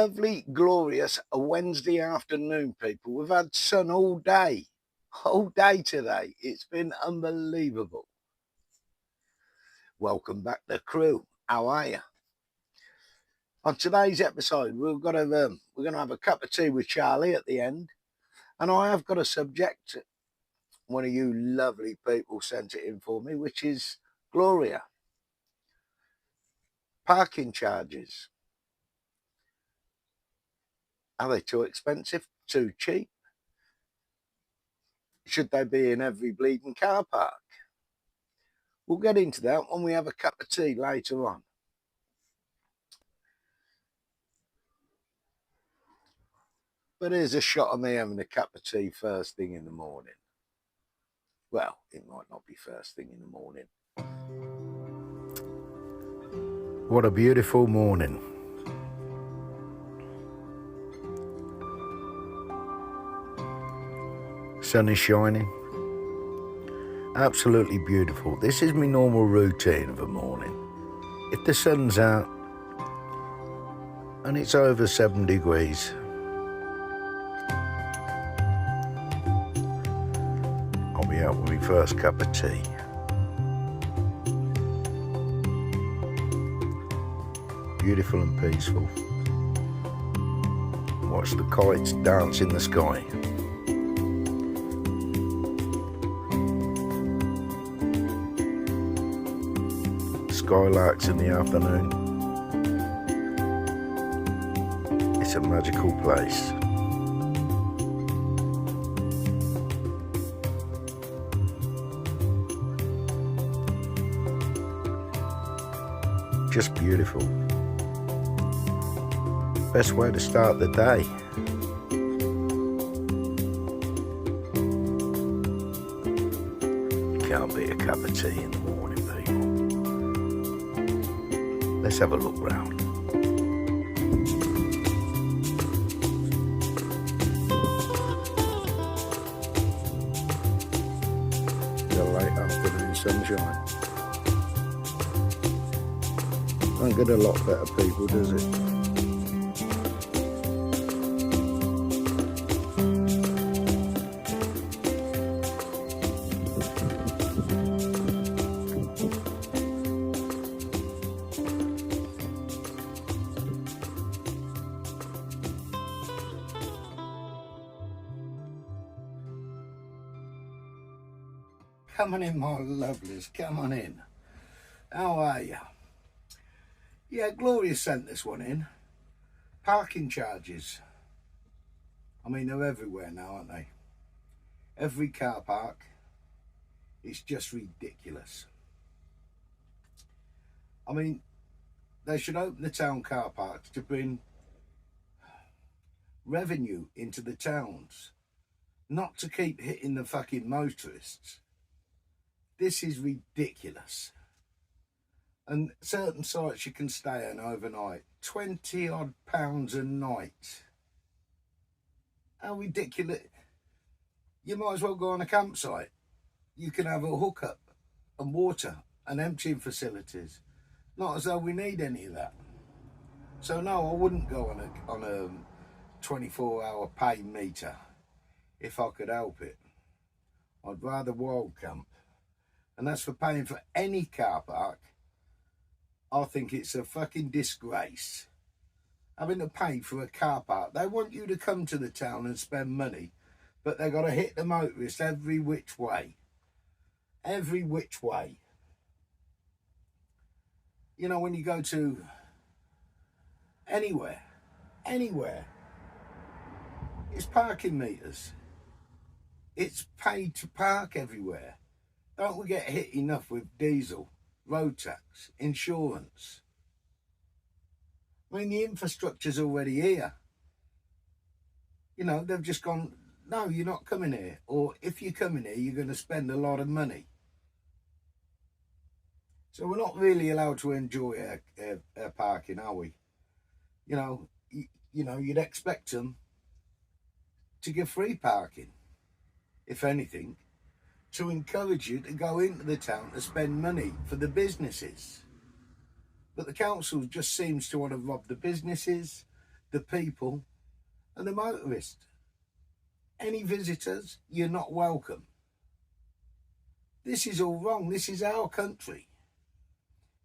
lovely, glorious Wednesday afternoon, people. We've had sun all day today. It's been unbelievable. Welcome back to the crew. How are you? On today's episode, we're going to have a cup of tea with Charlie at the end, and I have got a subject. One of you lovely people sent it in for me, which is Gloria. Parking charges. Are they too expensive? Too cheap? Should they be in every bleeding car park? We'll get into that when we have a cup of tea later on. But here's a shot of me having a cup of tea first thing in the morning. Well, it might not be first thing in the morning. What a beautiful morning. Sun is shining. Absolutely beautiful. This is my normal routine of a morning. If the sun's out and it's over 7 degrees, I'll be out with my first cup of tea. Beautiful and peaceful. Watch the kites dance in the sky. Skylarks in the afternoon. It's a magical place. Just beautiful. Best way to start the day. Can't beat a cup of tea in the morning, people. Let's have a look round. The late afternoon sunshine. Don't get a lot better, people, does it? Come on in, my lovelies, come on in. How are you? Yeah, Gloria sent this one in. Parking charges. I mean, they're everywhere now, aren't they? Every car park. It's just ridiculous. I mean, they should open the town car parks to bring revenue into the towns, not to keep hitting the fucking motorists. This is ridiculous. And certain sites you can stay on overnight, 20 odd pounds a night. How ridiculous. You might as well go on a campsite. You can have a hookup and water and emptying facilities. Not as though we need any of that. So no, I wouldn't go on a 24-hour pay meter if I could help it. I'd rather wild camp. And that's for paying for any car park. I think it's a fucking disgrace. Having to pay for a car park. They want you to come to the town and spend money, but they've got to hit the motorists every which way. Every which way. You know, when you go to anywhere, it's parking meters. It's paid to park everywhere. Don't we get hit enough with diesel, road tax, insurance? I mean, the infrastructure's already here. You know, they've just gone, no, you're not coming here. Or if you're coming here, you're going to spend a lot of money. So we're not really allowed to enjoy our parking, are we? You know, you'd expect them to give free parking, if anything, to encourage you to go into the town to spend money for the businesses. But the council just seems to want to rob the businesses, the people and the motorists. Any visitors, you're not welcome. This is all wrong. This is our country.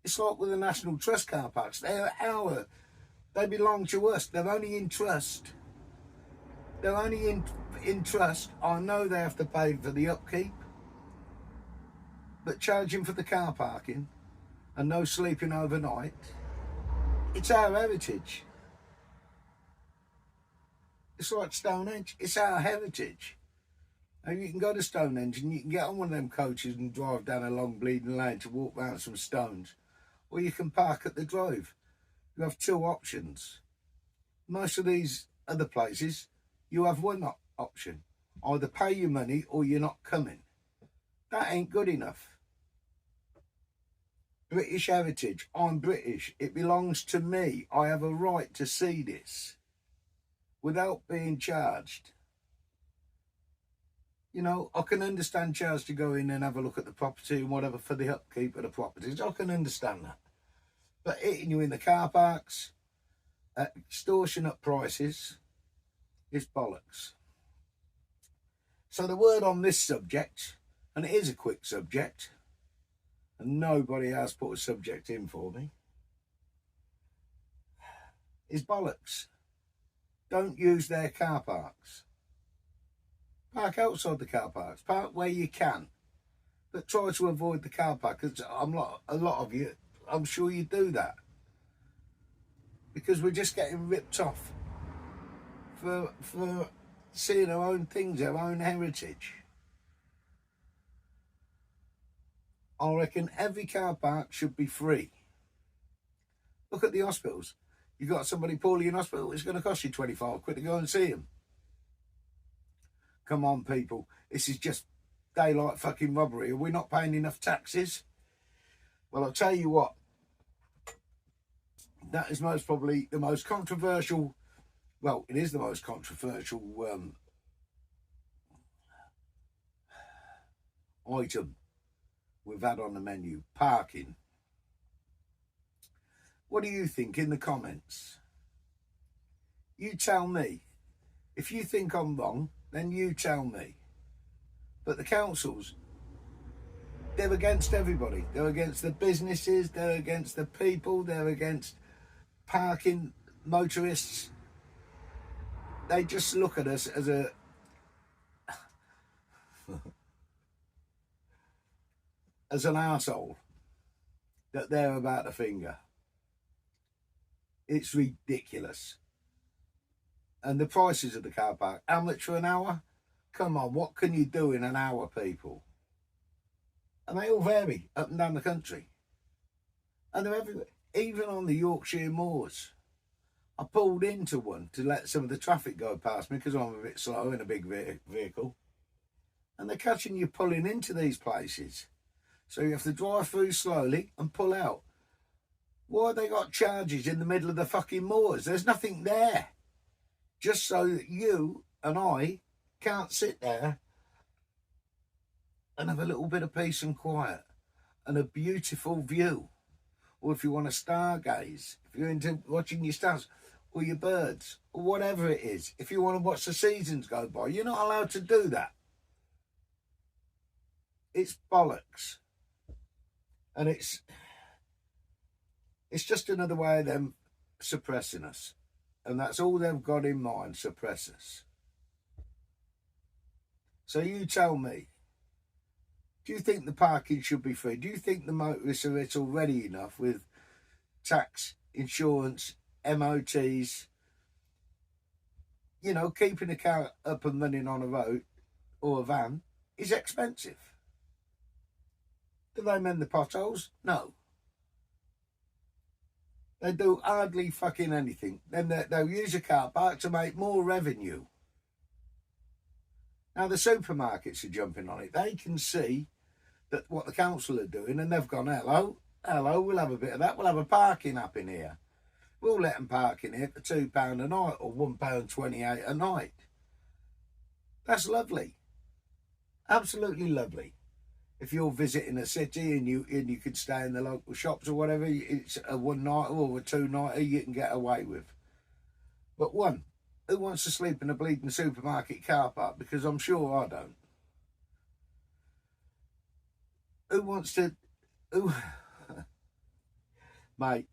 It's like with the National Trust car parks. They belong to us. They're only in trust. They're only in trust. I know they have to pay for the upkeep, but charging for the car parking and no sleeping overnight, it's our heritage. It's like Stonehenge. It's our heritage. Now you can go to Stonehenge and you can get on one of them coaches and drive down a long bleeding lane to walk round some stones, or you can park at the Grove. You have two options. Most of these other places, you have one option. Either pay your money or you're not coming. That ain't good enough. British heritage. I'm British. It belongs to me. I have a right to see this without being charged. You know, I can understand charge to go in and have a look at the property and whatever for the upkeep of the properties. I can understand that. But hitting you in the car parks at extortionate prices is bollocks. So the word on this subject, and it is a quick subject, and nobody has put a subject in for me, is bollocks. Don't use their car parks. Park outside the car parks. Park where you can. But try to avoid the car park, because a lot of you, I'm sure you do that. Because we're just getting ripped off for seeing our own things, our own heritage. I reckon every car park should be free. Look at the hospitals. You got somebody poorly in hospital, it's going to cost you 25 quid to go and see them. Come on, people. This is just daylight fucking robbery. Are we not paying enough taxes? Well, I'll tell you what. That is most probably the most controversial. Well, it is the most controversial item we've had on the menu. Parking. What do you think in the comments? You tell me. If you think I'm wrong, then you tell me. But the councils, they're against everybody. They're against the businesses, they're against the people, they're against parking motorists. They just look at us as an arsehole that they're about to finger. It's ridiculous. And the prices of the car park, how much for an hour? Come on, what can you do in an hour, people? And they all vary up and down the country. And they're everywhere, even on the Yorkshire moors. I pulled into one to let some of the traffic go past me because I'm a bit slow in a big vehicle. And they're catching you pulling into these places. So you have to drive through slowly and pull out. Why have they got charges in the middle of the fucking moors? There's nothing there. Just so that you and I can't sit there and have a little bit of peace and quiet and a beautiful view. Or if you want to stargaze, if you're into watching your stars or your birds or whatever it is, if you want to watch the seasons go by, you're not allowed to do that. It's bollocks. And it's just another way of them suppressing us. And that's all they've got in mind, suppress us. So you tell me, do you think the parking should be free? Do you think the motorists are it already enough with tax, insurance, MOTs? You know, keeping a car up and running on a road or a van is expensive. Do they mend the potholes? No. They do hardly fucking anything. Then they'll use a car park to make more revenue. Now the supermarkets are jumping on it. They can see that what the council are doing, and they've gone, hello, we'll have a bit of that. We'll have a parking up in here. We'll let them park in here for £2 a night or £1.28 a night. That's lovely. Absolutely lovely. If you're visiting a city and you could stay in the local shops or whatever, it's a one-nighter or a two-nighter you can get away with. But one, who wants to sleep in a bleeding supermarket car park? Because I'm sure I don't. Who wants to... Who... Mate,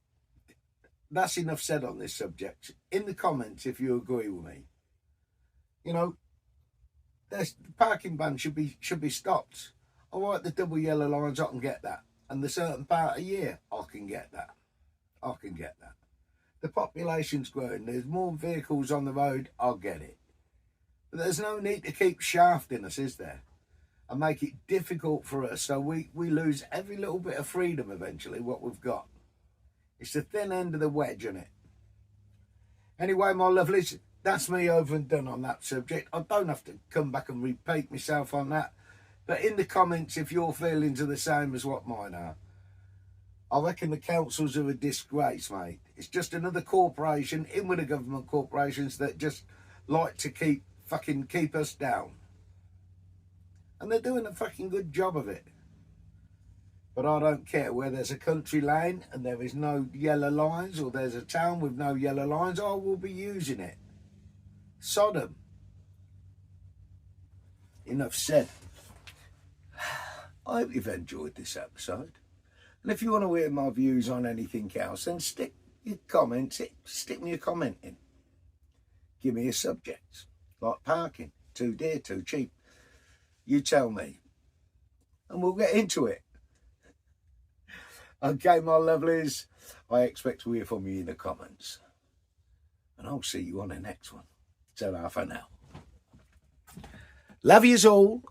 that's enough said on this subject. In the comments, if you agree with me, you know, the parking ban should be stopped. All right, the double yellow lines, I can get that. And the certain part of year, I can get that. I can get that. The population's growing. There's more vehicles on the road. I'll get it. But there's no need to keep shafting us, is there? And make it difficult for us so we lose every little bit of freedom eventually, what we've got. It's the thin end of the wedge, isn't it? Anyway, my lovelies, that's me over and done on that subject. I don't have to come back and repeat myself on that. But in the comments, if your feelings are the same as what mine are, I reckon the councils are a disgrace, mate. It's just another corporation in with the government corporations that just like to keep us down. And they're doing a fucking good job of it. But I don't care where there's a country lane and there is no yellow lines, or there's a town with no yellow lines, I will be using it. Sodom. Enough said. I hope you've enjoyed this episode. And if you want to hear my views on anything else, then stick me a comment in. Give me a subject. Like parking. Too dear, too cheap. You tell me. And we'll get into it. Okay, my lovelies. I expect to hear from you in the comments. And I'll see you on the next one. Ta-ra for now. Love yous all.